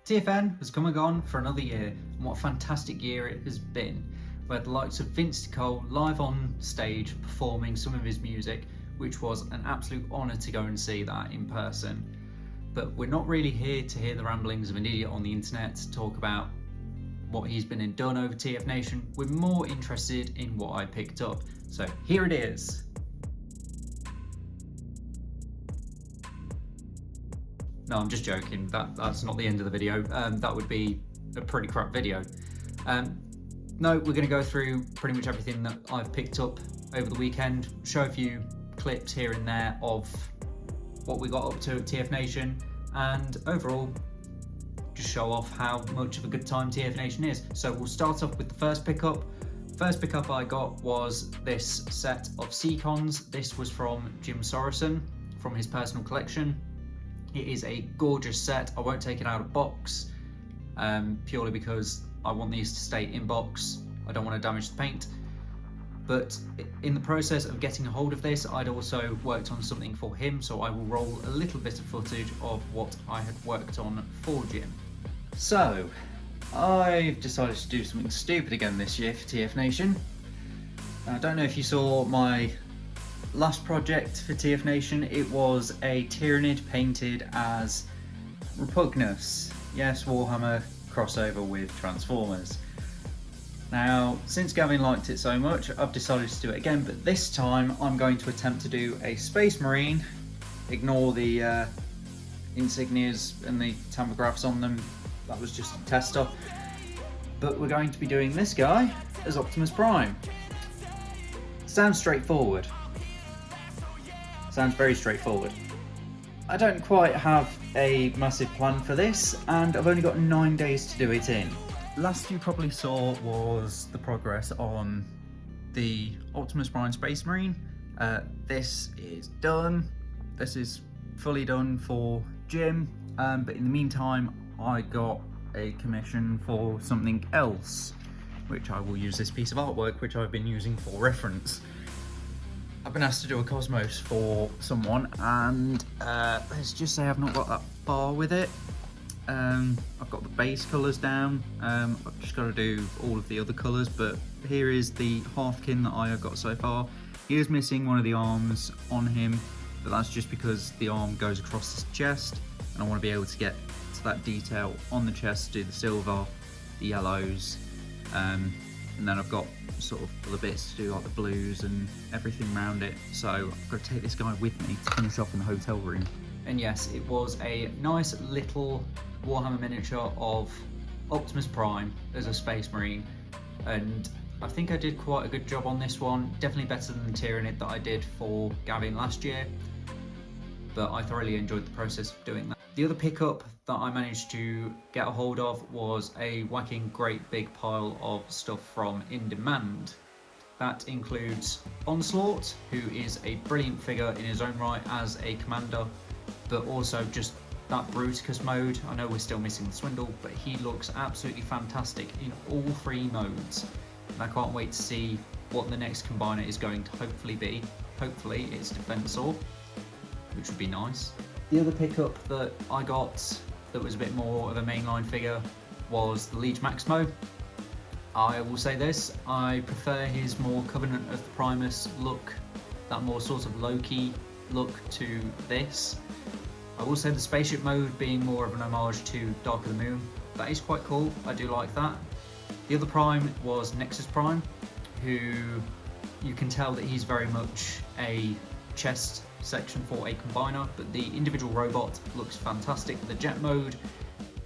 TFN has come and gone for another year, and what a fantastic year it has been. We had the likes of Vince Cole live on stage performing some of his music, which was an absolute honour to go and see that in person. But we're not really here to hear the ramblings of an idiot on the internet to talk about what he's been and done over TFNation. We're more interested in what I picked up. So here it is. No, I'm just joking. That's not the end of the video. That would be a pretty crap video. No, we're going to go through pretty much everything that I've picked up over the weekend, show a few clips here and there of what we got up to at TFNation, and overall just show off how much of a good time TFNation is. So we'll start off with the first pickup. First pickup I got was this set of Seacons. This was from Jim Sorensen from his personal collection. It is a gorgeous set. I won't take it out of box purely because I want these to stay in box. I don't want to damage the paint. But in the process of getting a hold of this, I'd also worked on something for him, so I will roll a little bit of footage of what I had worked on for Jim. So, I've decided to do something stupid again this year for TFNation. I don't know if you saw my last project for TFNation. It was a Tyranid painted as Repugnus. Yes, Warhammer crossover with Transformers. Now, since Gavin liked it so much, I've decided to do it again, but this time I'm going to attempt to do a Space Marine. Ignore the insignias and the tamographs on them, that was just a tester. But we're going to be doing this guy as Optimus Prime. Sounds straightforward. Sounds very straightforward. I don't quite have a massive plan for this, and I've only got 9 days to do it in. Last you probably saw was the progress on the Optimus Prime Space Marine. This is done. This is fully done for Jim, but in the meantime I got a commission for something else, which I will use this piece of artwork, which I've been using for reference. I've been asked to do a Cosmos for someone, and let's just say I've not got that far with it. I've got the base colours down. I've just got to do all of the other colours, but here is the halfkin that I have got so far. He is missing one of the arms on him, but that's just because the arm goes across his chest, and I want to be able to get to that detail on the chest, do the silver, the yellows, and then I've got sort of other bits to do, like the blues and everything around it. So I've got to take this guy with me to finish off in the hotel room. And yes, it was a nice little Warhammer miniature of Optimus Prime as a Space Marine, and I think I did quite a good job on this one. Definitely better than the Tyranid that I did for Gavin last year, but I thoroughly enjoyed the process of doing that. The other pickup that I managed to get a hold of was a whacking great big pile of stuff from In Demand. That includes Onslaught, who is a brilliant figure in his own right as a commander, but also just that Bruticus mode. I know we're still missing the Swindle, but he looks absolutely fantastic in all three modes. And I can't wait to see what the next combiner is going to hopefully be. Hopefully it's Defensor, which would be nice. The other pickup that I got that was a bit more of a mainline figure was the Liege Maximo. I will say this, I prefer his more Covenant of the Primus look, that more sort of low-key look to this. I will say the spaceship mode being more of an homage to Dark of the Moon, that is quite cool, I do like that. The other Prime was Nexus Prime, who you can tell that he's very much a chest section for a combiner, but the individual robot looks fantastic. The jet mode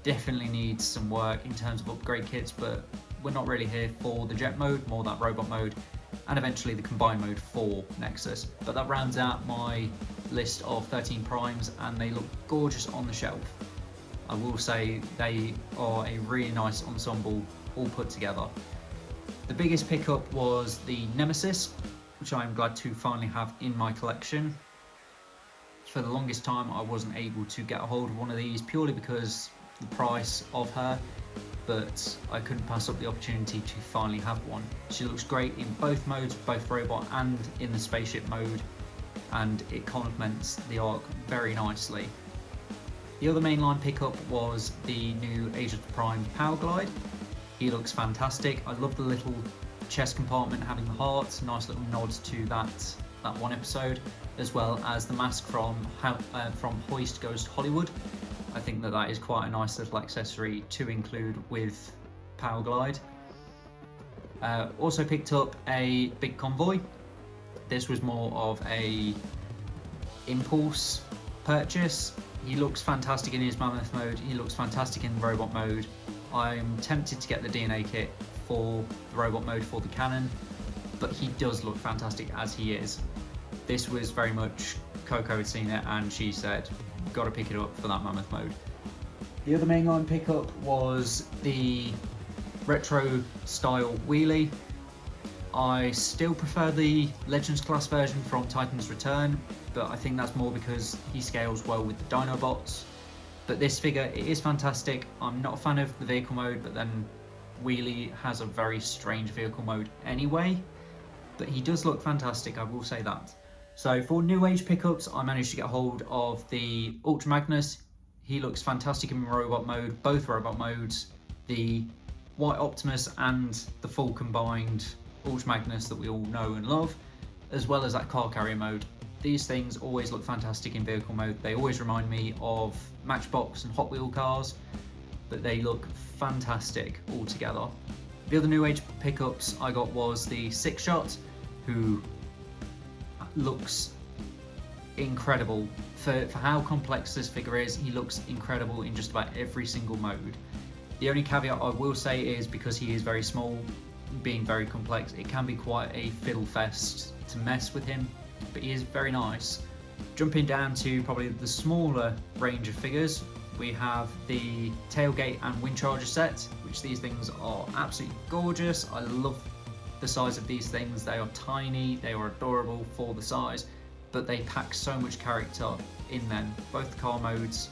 definitely needs some work in terms of upgrade kits, but we're not really here for the jet mode, more that robot mode, and eventually the combine mode for Nexus. But that rounds out my list of 13 primes, and they look gorgeous on the shelf. I will say they are a really nice ensemble all put together. The biggest pickup was the Nemesis, which I'm glad to finally have in my collection. For the longest time I wasn't able to get a hold of one of these purely because the price of her, but I couldn't pass up the opportunity to finally have one. She looks great in both modes, both robot and in the spaceship mode, and it complements the arc very nicely. The other mainline pickup was the new Age of Prime Power Glide. He looks fantastic. I love the little chest compartment having the hearts, nice little nods to that one episode, as well as the mask from Hoist Goes to Hollywood. I think that is quite a nice little accessory to include with Power Glide. Also picked up a big convoy. This was more of a impulse purchase. He looks fantastic in his mammoth mode, he looks fantastic in robot mode. I'm tempted to get the DNA kit for the robot mode for the cannon, but he does look fantastic as he is. This was very much, Coco had seen it and she said, gotta pick it up for that mammoth mode. The other mainline pickup was the retro style wheelie. I still prefer the Legends class version from Titan's Return, but I think that's more because he scales well with the Dinobots. But this figure, it is fantastic. I'm not a fan of the vehicle mode, but then Wheelie has a very strange vehicle mode anyway. But he does look fantastic, I will say that. So for New Age pickups, I managed to get hold of the Ultra Magnus. He looks fantastic in robot mode, both robot modes. The White Optimus and the full combined Ultra Magnus that we all know and love, as well as that car carrier mode. These things always look fantastic in vehicle mode. They always remind me of Matchbox and Hot Wheel cars, but they look fantastic all together. The other New Age pickups I got was the Six Shot, who looks incredible. For how complex this figure is, he looks incredible in just about every single mode. The only caveat I will say is because he is very small, being very complex, it can be quite a fiddle fest to mess with him, but he is very nice. Jumping down to probably the smaller range of figures, we have the tailgate and windcharger set, which these things are absolutely gorgeous. I love the size of these things. They are tiny, they are adorable for the size, but they pack so much character in them. Both the car modes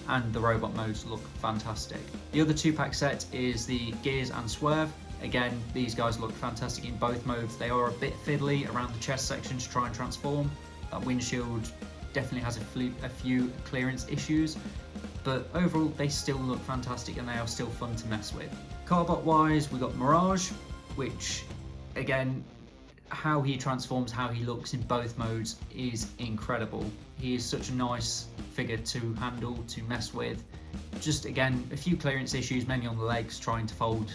and the robot modes look fantastic. The other 2-pack set is the Gears and Swerve. Again, these guys look fantastic in both modes. They are a bit fiddly around the chest section to try and transform. That windshield definitely has a few clearance issues, but overall they still look fantastic and they are still fun to mess with. Carbot wise, we got Mirage, which again, how he transforms, how he looks in both modes is incredible. He is such a nice figure to handle, to mess with. Just again, a few clearance issues, mainly on the legs, trying to fold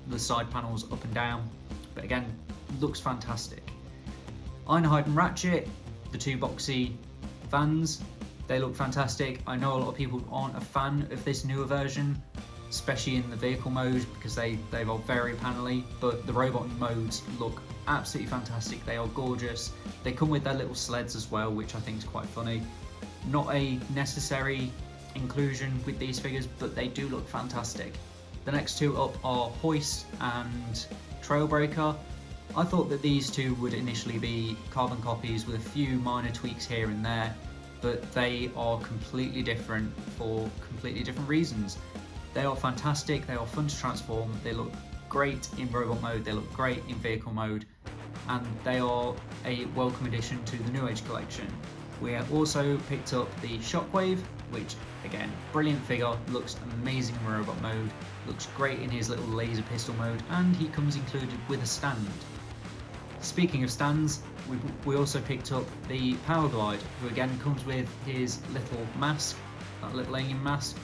the side panels up and down, but again, looks fantastic. Ironhide and Ratchet, the 2 boxy vans, they look fantastic. I know a lot of people aren't a fan of this newer version, especially in the vehicle mode, because they are very panelly, but the robot modes look absolutely fantastic. They are gorgeous. They come with their little sleds as well, which I think is quite funny. Not a necessary inclusion with these figures, but they do look fantastic. The next 2 up are Hoist and Trailbreaker. I thought that these 2 would initially be carbon copies with a few minor tweaks here and there, but they are completely different for completely different reasons. They are fantastic, they are fun to transform, they look great in robot mode, they look great in vehicle mode, and they are a welcome addition to the New Age collection. We have also picked up the Shockwave, which again, brilliant figure, looks amazing in robot mode, looks great in his little laser pistol mode, and he comes included with a stand. Speaking of stands, we also picked up the Power Glide, who again comes with his little mask, that little alien mask,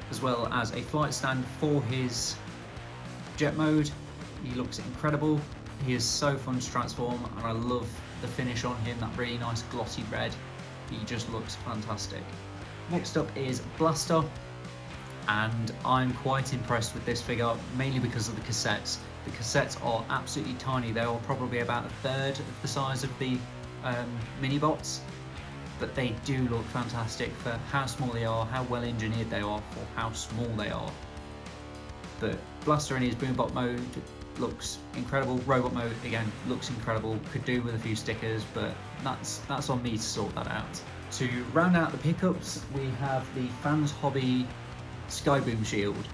as well as a flight stand for his jet mode. He looks incredible. He is so fun to transform, and I love the finish on him, that really nice glossy red. He just looks fantastic. Next up is Blaster, and I'm quite impressed with this figure, mainly because of the cassettes. The cassettes are absolutely tiny. They are probably about a third of the size of the mini bots, but they do look fantastic for how small they are, how well engineered they are for how small they are. But Blaster in his Boombot mode looks incredible. Robot mode again looks incredible. Could do with a few stickers, but that's on me to sort that out. To round out the pickups, we have the Fans Hobby Skyboom Shield.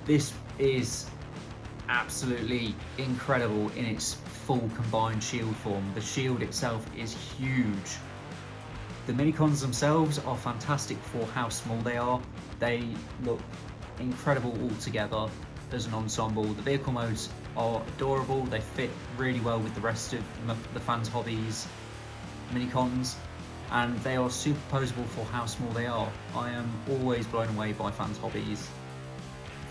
This is absolutely incredible in its full combined shield form. The shield itself is huge. The minicons themselves are fantastic for how small they are. They look incredible all together as an ensemble. The vehicle modes are adorable. They fit really well with the rest of the Fans Hobbies minicons, and they are superposable for how small they are. I am always blown away by Fans Hobbies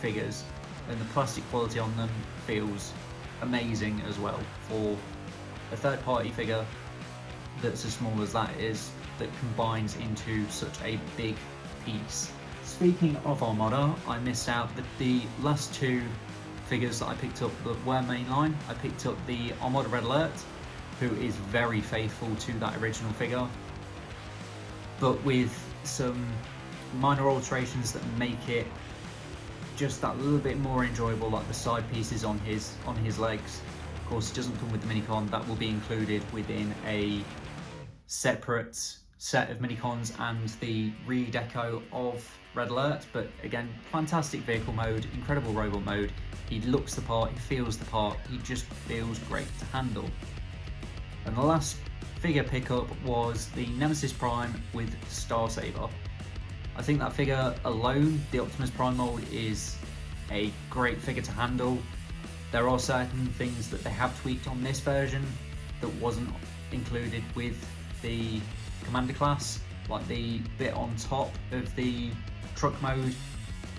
figures, and the plastic quality on them feels amazing as well for a third-party figure that's as small as that is, that combines into such a big piece. Speaking of Armada, I missed out the last two figures that I picked up that were mainline. I picked up the Armada Red Alert, who is very faithful to that original figure, but with some minor alterations that make it just that little bit more enjoyable, like the side pieces on his legs. Of course, it doesn't come with the minicon. That will be included within a separate set of minicons and the redeco of Red Alert. But again, fantastic vehicle mode, incredible robot mode. He looks the part, he feels the part, he just feels great to handle. And the last figure pickup was the Nemesis Prime with Star Saber. I think that figure alone, the Optimus Prime mold, is a great figure to handle. There are certain things that they have tweaked on this version that wasn't included with the Commander class, like the bit on top of the truck mode.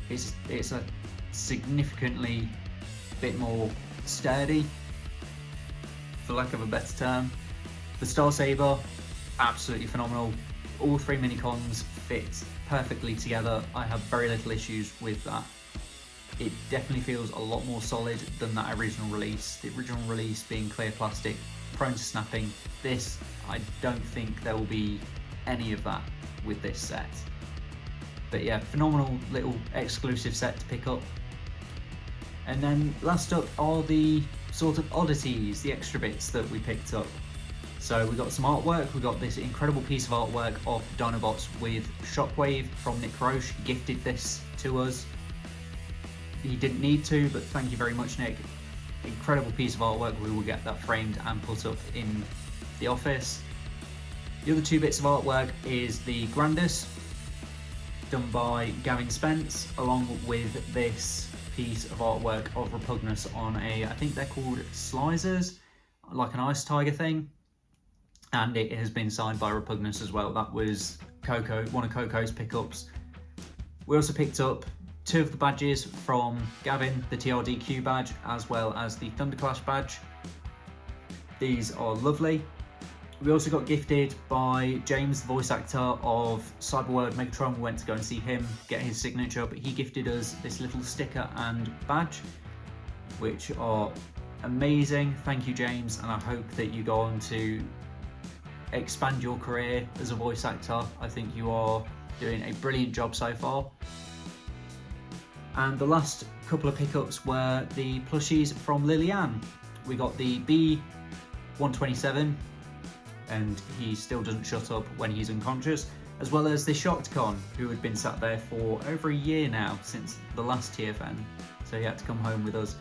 It's a significantly bit more sturdy, for lack of a better term. The Star Saber, absolutely phenomenal. All three minicons fit perfectly together. I have very little issues with that. It definitely feels a lot more solid than that original release. The original release being clear plastic, prone to snapping. This, I don't think there will be any of that with this set. But yeah, phenomenal little exclusive set to pick up. And then last up are the sort of oddities, the extra bits that we picked up. So we got some artwork. We got this incredible piece of artwork of Dinobots with Shockwave from Nick Roche. He gifted this to us. He didn't need to, but thank you very much, Nick. Incredible piece of artwork. We will get that framed and put up in the office. The other two bits of artwork is the Grandus, done by Gavin Spence, along with this piece of artwork of Repugnus on I think they're called Slicers, like an ice tiger thing. And it has been signed by Repugnus as well. That was Coco, one of Coco's pickups. We also picked up two of the badges from Gavin, the TRDQ badge, as well as the Thunderclash badge. These are lovely. We also got gifted by James, the voice actor of Cyberword Megatron. We went to go and see him, get his signature, but he gifted us this little sticker and badge, which are amazing. Thank you, James, and I hope that you go on to expand your career as a voice actor. I think you are doing a brilliant job so far. And the last couple of pickups were the plushies from Liliane. We got the B127, and he still doesn't shut up when he's unconscious, as well as the Shockedcon, who had been sat there for over a year now, since the last TFN, so he had to come home with us.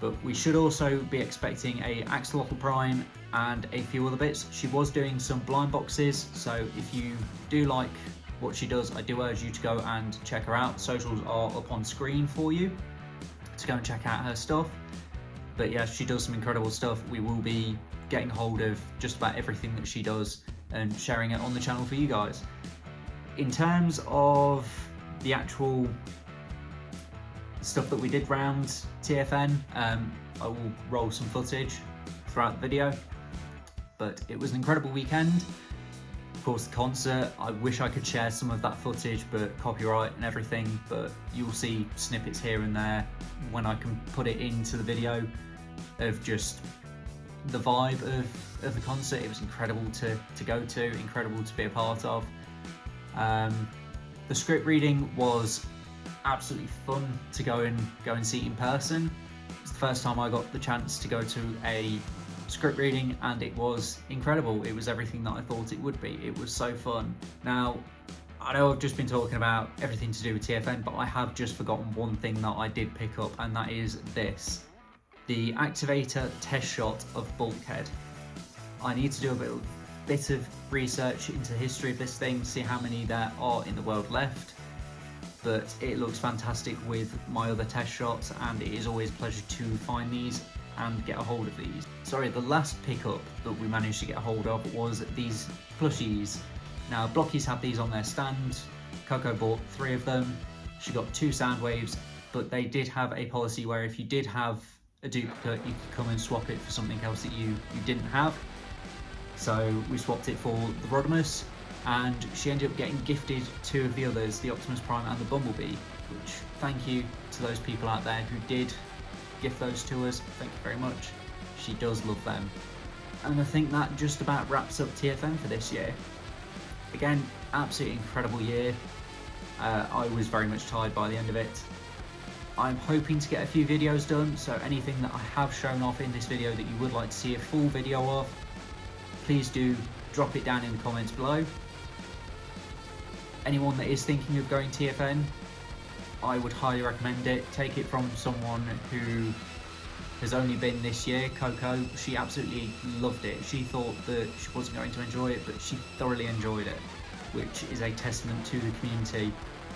But we should also be expecting a Axolotl Prime and a few other bits. She was doing some blind boxes, so if you do like what she does, I do urge you to go and check her out. Socials are up on screen for you to go and check out her stuff. But yeah, she does some incredible stuff. We will be getting hold of just about everything that she does and sharing it on the channel for you guys. In terms of the actual stuff that we did round TFN, I will roll some footage throughout the video, but it was an incredible weekend. Of course, the concert, I wish I could share some of that footage, but copyright and everything, but you'll see snippets here and there when I can put it into the video of just the vibe of the concert. It was incredible to go to, incredible to be a part of. The script reading was absolutely fun to go and see in person. It's the first time I got the chance to go to a script reading, and it was incredible. It was everything that I thought it would be. It was so fun. Now, I know I've just been talking about everything to do with TFN, but I have just forgotten one thing that I did pick up, and that is this. The Activator test shot of Bulkhead. I need to do a bit of research into the history of this thing, see how many there are in the world left. But it looks fantastic with my other test shots, and it is always a pleasure to find these and get a hold of these. Sorry, the last pickup that we managed to get a hold of was these plushies. Now, Blockies have these on their stand. Coco bought 3 of them. She got 2 sound waves, but they did have a policy where if you did have a duplicate, you could come and swap it for something else that you didn't have. So we swapped it for the Rodimus, and she ended up getting gifted 2 of the others, the Optimus Prime and the Bumblebee, which thank you to those people out there who did gift those to us. Thank you very much. She does love them. And I think that just about wraps up TFN for this year. Again, absolutely incredible year. I was very much tired by the end of it. I'm hoping to get a few videos done, so anything that I have shown off in this video that you would like to see a full video of, please do drop it down in the comments below. Anyone that is thinking of going TFN, I would highly recommend it. Take it from someone who has only been this year, Coco. She absolutely loved it. She thought that she wasn't going to enjoy it, but she thoroughly enjoyed it, which is a testament to the community.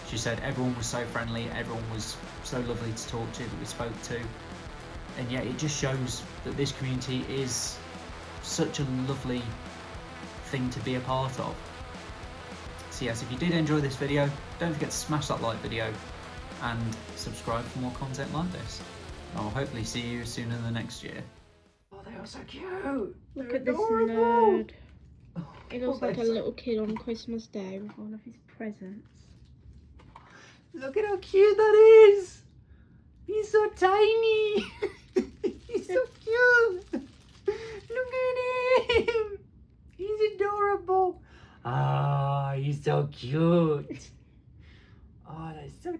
She said everyone was so friendly, everyone was so lovely to talk to, that we spoke to, and yet it just shows that this community is such a lovely thing to be a part of. So yes, if you did enjoy this video, don't forget to smash that like video and subscribe for more content like this. I'll hopefully see you sooner than next year. Oh, they are so cute! Look at this nerd. He looks like a little kid on Christmas Day with all of his presents. Look at how cute that is! He's so tiny! He's so cute! Look at him! He's adorable! Ah, he's so cute! Oh, that's so